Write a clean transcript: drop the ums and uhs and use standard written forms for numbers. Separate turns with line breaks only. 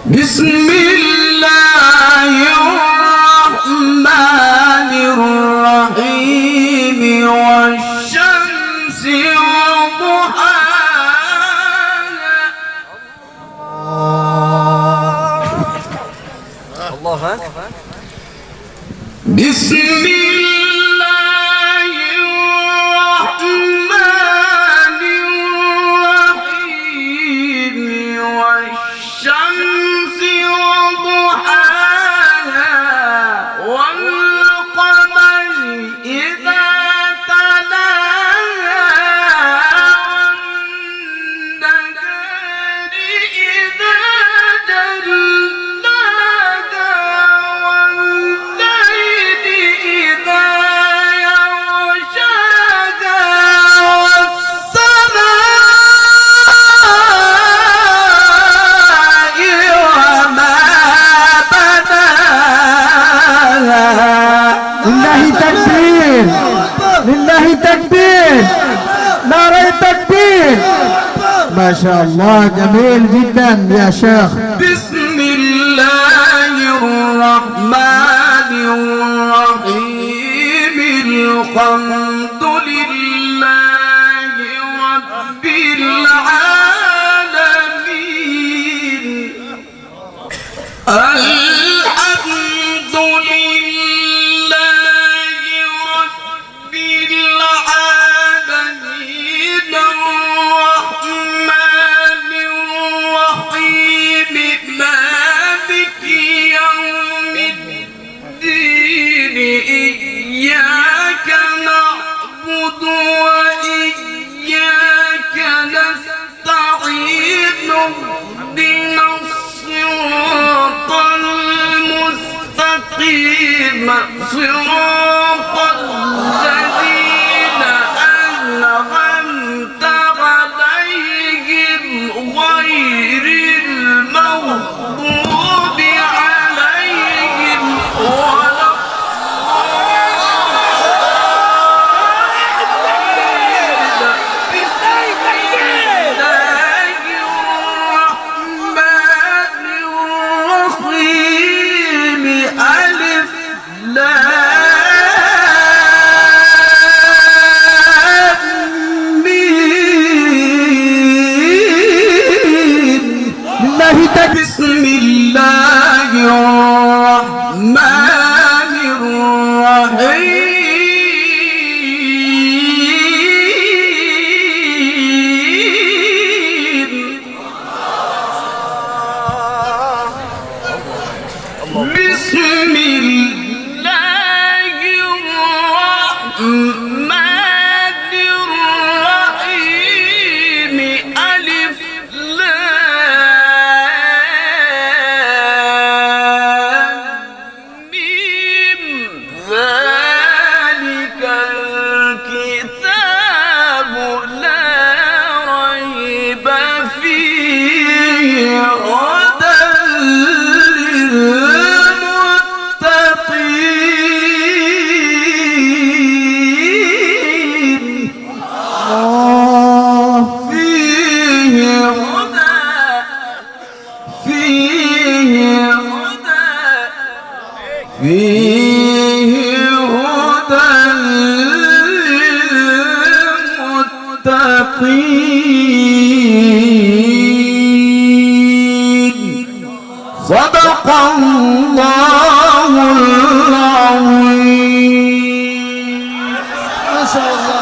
بسم الله الرحمن الرحيم والشمس وضحاها
الله أكبر.
بسم الله الرحمن الرحيم والشمس وضحاها والقمر إذا تلاها والنهار إذا جلاها والليل إذا يغشاها والسماء وما بناها.
لله تكبير، لله تكبير، ناري تكبير. ما شاء الله، جميل جدا يا شيخ.
بسم الله الرحمن الرحيم الحمد لله رب العالمين الحمد لله رب العالمين الرحمن الرحيم مالك يوم الدين إياك نعبد وإياك نستعين اهدنا الصراط المستقيم صراط الذين أنعمت عليهم غير المغضوب عليهم ولا بسم الله الرحمن الرحيم بسم الله الرحمن الرحيم ألف لام ميم ذلك الكتاب لا ريب فيه هدى للمتقين فيه هدى فيه هدى فيه هدى للمتقين صدق الله العظيم.
ما شاء الله.